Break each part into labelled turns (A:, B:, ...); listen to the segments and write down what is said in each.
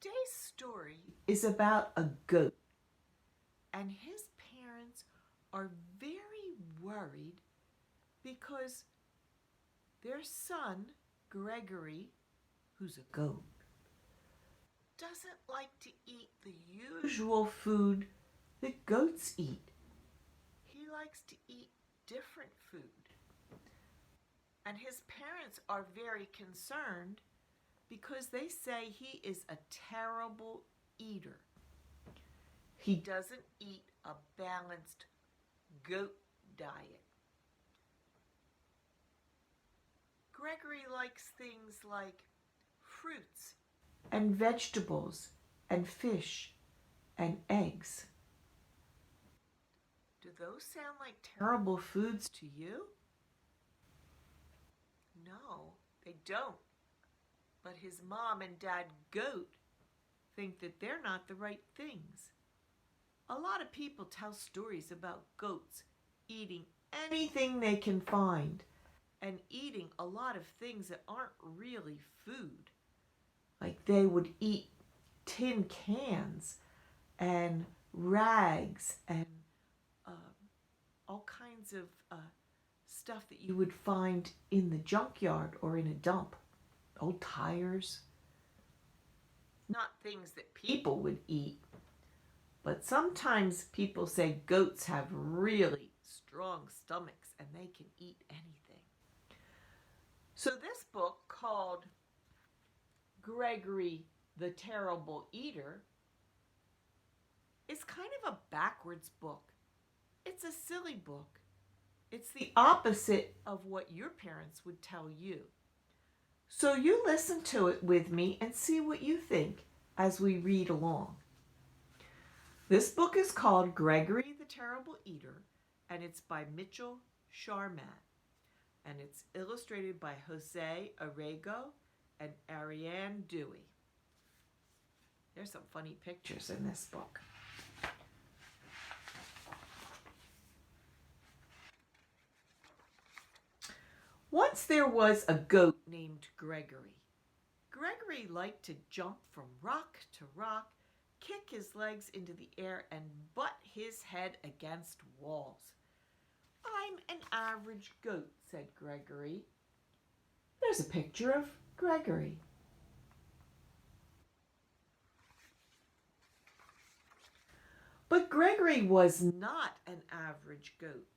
A: Today's story is about a goat, and his parents are very worried because their son, Gregory, who's a goat, doesn't like to eat the usual food that goats eat. He likes to eat different food. And his parents are very concerned because they say he is a terrible eater. He doesn't eat a balanced goat diet. Gregory likes things like fruits and vegetables and fish and eggs. Do those sound like terrible foods to you? No, they don't. But his mom and dad goat think that they're not the right things. A lot of people tell stories about goats eating anything they can find and eating a lot of things that aren't really food. Like they would eat tin cans and rags and all kinds of stuff that you would find in the junkyard or in a dump. Old tires. Not things that people would eat. But sometimes people say goats have really strong stomachs and they can eat anything. So this book called Gregory the Terrible Eater is kind of a backwards book. It's a silly book. It's the opposite of what your parents would tell you. So you listen to it with me and see what you think as we read along. This book is called Gregory the Terrible Eater, and it's by Mitchell Sharmat. And it's illustrated by Jose Arrego and Ariane Dewey. There's some funny pictures in this book. Once there was a goat named Gregory. Gregory liked to jump from rock to rock, kick his legs into the air, and butt his head against walls. "I'm an average goat," said Gregory. There's a picture of Gregory. But Gregory was not an average goat.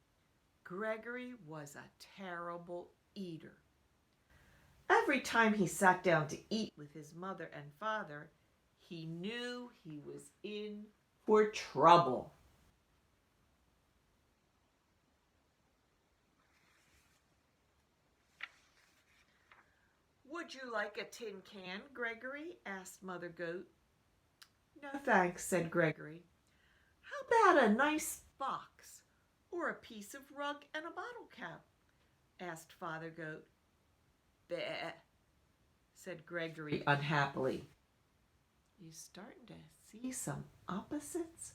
A: Gregory was a terrible eater. Every time he sat down to eat with his mother and father, he knew he was in for trouble. "Would you like a tin can, Gregory?" asked Mother Goat. "No, thanks," said Gregory. "How about a nice box or a piece of rug and a bottle cap?" asked Father Goat. "Bleh," said Gregory unhappily. You starting to see some opposites?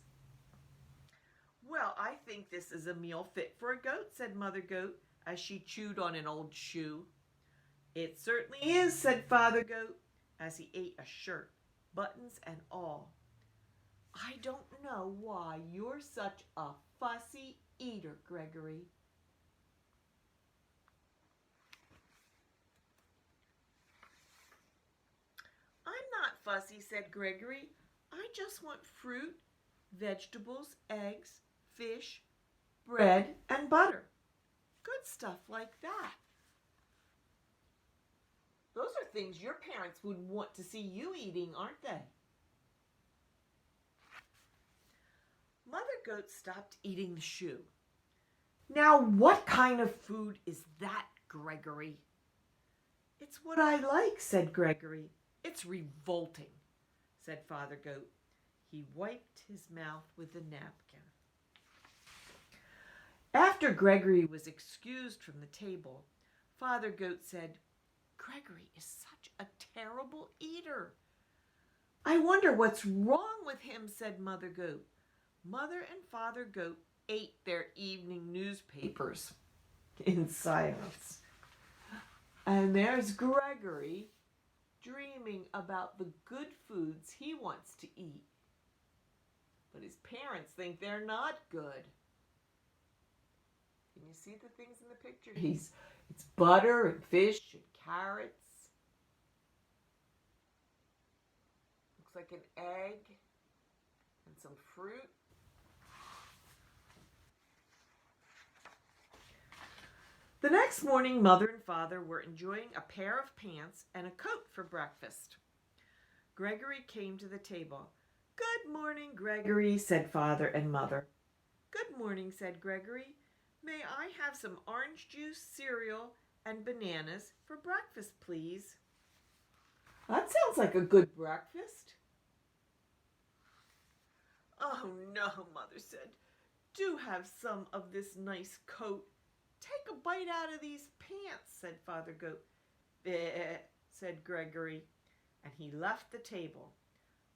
A: "Well, I think this is a meal fit for a goat," said Mother Goat as she chewed on an old shoe. "It certainly is," said Father Goat as he ate a shirt, buttons and all. "I don't know why you're such a fussy eater, Gregory." "I'm not fussy," said Gregory. "I just want fruit, vegetables, eggs, fish, bread, and butter. Good stuff like that. Those are things your parents would want to see you eating, aren't they?" Mother Goat stopped eating the shoe. "Now, what kind of food is that, Gregory?" "It's what I like," said Gregory. "It's revolting," said Father Goat. He wiped his mouth with a napkin. After Gregory was excused from the table, Father Goat said, "Gregory is such a terrible eater." "I wonder what's wrong with him," said Mother Goat. Mother and Father Goat ate their evening newspapers in silence. And there's Gregory dreaming about the good foods he wants to eat. But his parents think they're not good. Can you see the things in the picture? It's butter and fish and carrots. Looks like an egg and some fruit. The next morning, Mother and Father were enjoying a pair of pants and a coat for breakfast. Gregory came to the table. "Good morning, Gregory," said Father and Mother. "Good morning," said Gregory. "May I have some orange juice, cereal, and bananas for breakfast, please?" "That sounds like a good breakfast." "Oh, no," Mother said. "Do have some of this nice coat. Take a bite out of these pants," said Father Goat. "Bleh," said Gregory, and he left the table.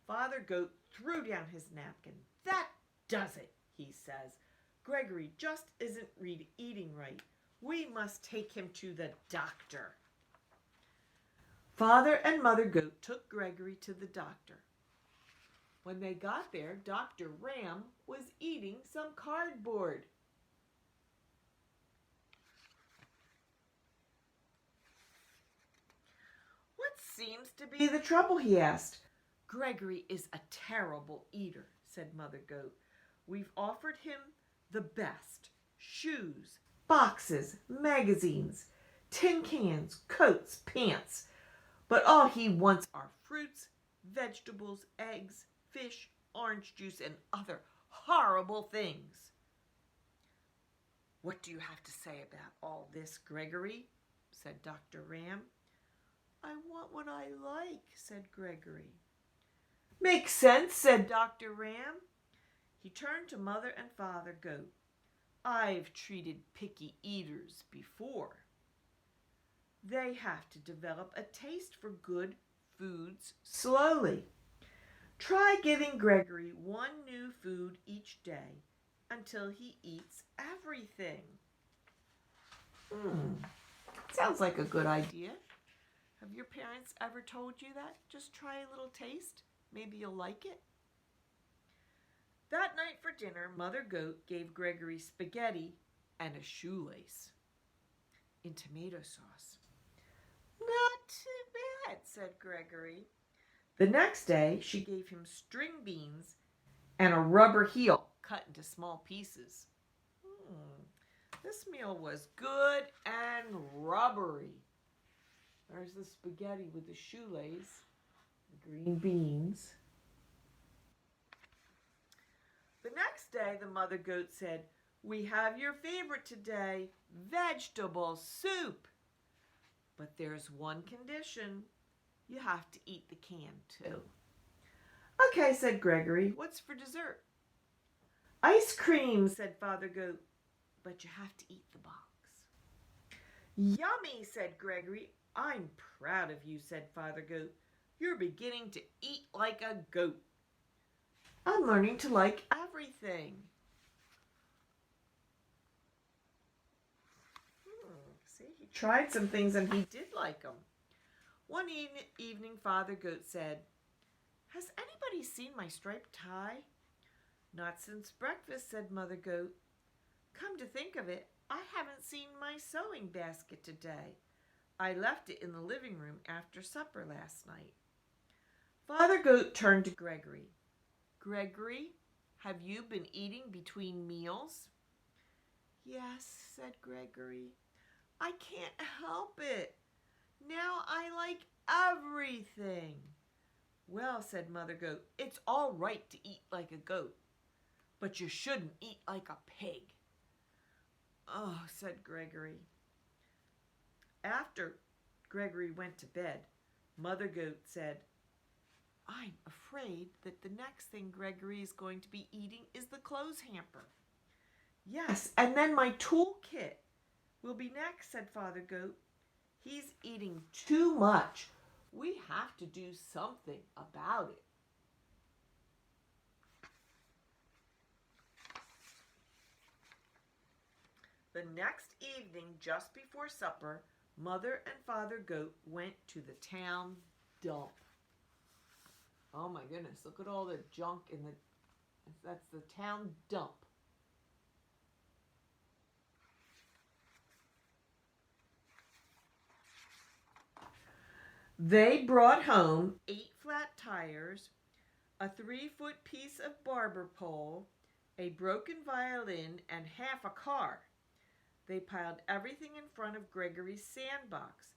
A: Father Goat threw down his napkin. "That does it," he says. "Gregory just isn't eating right. We must take him to the doctor." Father and Mother Goat took Gregory to the doctor. When they got there, Dr. Ram was eating some cardboard. "What seems to be the trouble?" he asked. "Gregory is a terrible eater," said Mother Goat. "We've offered him the best: shoes, boxes, magazines, tin cans, coats, pants. But all he wants are fruits, vegetables, eggs, fish, orange juice, and other horrible things." "What do you have to say about all this, Gregory?" said Dr. Ram. "I want what I like," said Gregory. "Makes sense," said Dr. Ram. He turned to Mother and Father Goat. "I've treated picky eaters before. They have to develop a taste for good foods slowly. Try giving Gregory one new food each day until he eats everything." Sounds like a good idea. Have your parents ever told you that? Just try a little taste. Maybe you'll like it. That night for dinner, Mother Goat gave Gregory spaghetti and a shoelace in tomato sauce. "Not too bad," said Gregory. The next day, she gave him string beans and a rubber heel cut into small pieces. This meal was good and rubbery. There's the spaghetti with the shoelace, the green beans. The next day, the Mother Goat said, "We have your favorite today, vegetable soup. But there's one condition. You have to eat the can too." "Okay," said Gregory. "What's for dessert?" "Ice cream," said Father Goat. "But you have to eat the box." "Yummy," said Gregory. "I'm proud of you," said Father Goat. "You're beginning to eat like a goat." "I'm learning to like everything." See, he tried some things and he did like them. One evening, Father Goat said, "Has anybody seen my striped tie?" "Not since breakfast," said Mother Goat. "Come to think of it, I haven't seen my sewing basket today. I left it in the living room after supper last night." Father Goat turned to Gregory. "Gregory, have you been eating between meals?" "Yes," said Gregory. "I can't help it. Now I like everything." "Well," said Mother Goat, "it's all right to eat like a goat, but you shouldn't eat like a pig." "Oh," said Gregory. After Gregory went to bed, Mother Goat said, "I'm afraid that the next thing Gregory is going to be eating is the clothes hamper." "Yes, and then my toolkit will be next," said Father Goat. "He's eating too much. We have to do something about it." The next evening, just before supper, Mother and Father Goat went to the town dump. Oh my goodness, look at all the junk in the, that's the town dump. They brought home 8 flat tires, a 3-foot piece of barber pole, a broken violin, and half a car. They piled everything in front of Gregory's sandbox.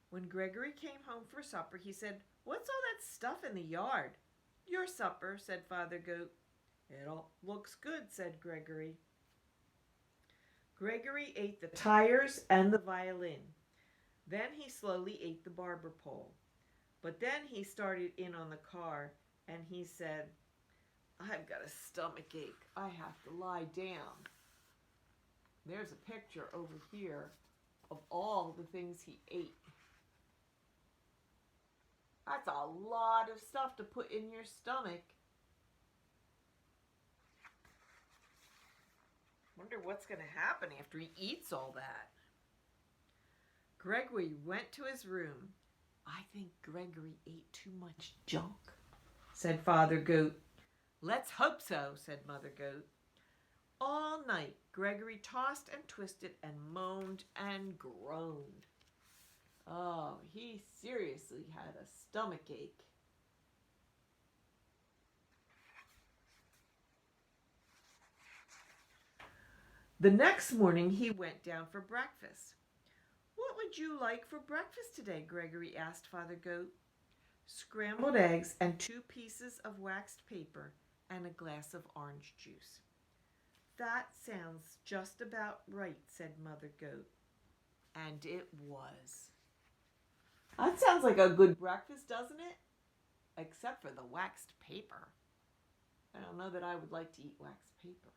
A: When Gregory came home for supper, he said, "What's all that stuff in the yard?" "Your supper," said Father Goat. "It all looks good," said Gregory. Gregory ate the tires and the violin. Then he slowly ate the barber pole. But then he started in on the car and he said, "I've got a stomach ache. I have to lie down." There's a picture over here of all the things he ate. That's a lot of stuff to put in your stomach. Wonder what's going to happen after he eats all that. Gregory went to his room. "I think Gregory ate too much junk," said Father Goat. "Let's hope so," said Mother Goat. All night, Gregory tossed and twisted and moaned and groaned. Oh, he seriously had a stomach ache. The next morning, he went down for breakfast. "What would you like for breakfast today?" Gregory asked Father Goat. "Scrambled eggs and 2 pieces of waxed paper and a glass of orange juice." "That sounds just about right," said Mother Goat. And it was. That sounds like a good breakfast, doesn't it? Except for the waxed paper. I don't know that I would like to eat waxed paper.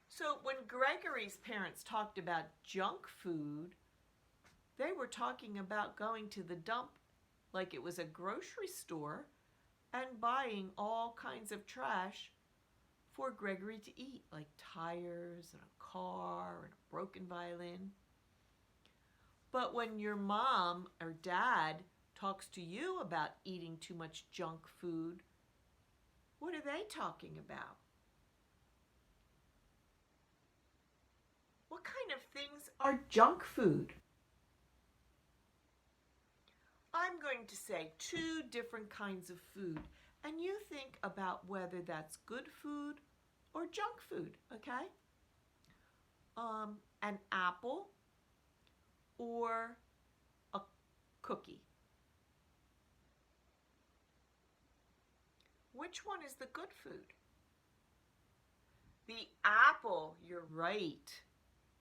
A: So when Gregory's parents talked about junk food, they were talking about going to the dump like it was a grocery store and buying all kinds of trash for Gregory to eat, like tires and a car and a broken violin. But when your mom or dad talks to you about eating too much junk food, what are they talking about? What kind of things are junk food? I'm going to say 2 different kinds of food, and you think about whether that's good food or junk food, okay? An apple or a cookie. Which one is the good food? The apple, you're right.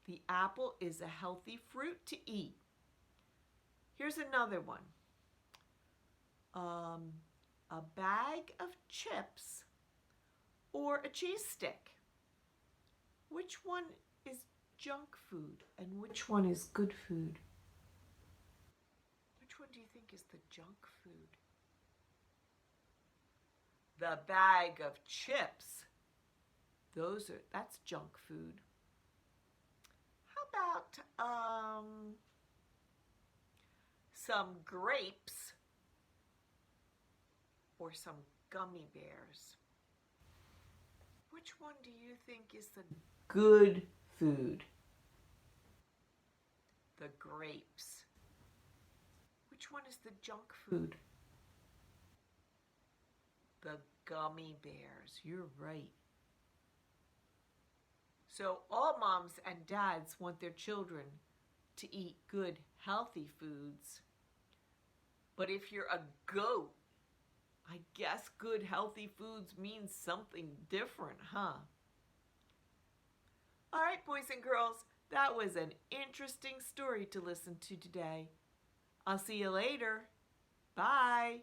A: The apple is a healthy fruit to eat. Here's another one. A bag of chips or a cheese stick. Which one is junk food and which one is good food? Which one do you think is the junk food? The bag of chips. That's junk food. How about some grapes or some gummy bears? Which one do you think is the good food? The grapes. Which one is the junk food? The gummy bears. You're right. So all moms and dads want their children to eat good, healthy foods. But if you're a goat, I guess good, healthy foods means something different, huh? All right, boys and girls, that was an interesting story to listen to today. I'll see you later. Bye.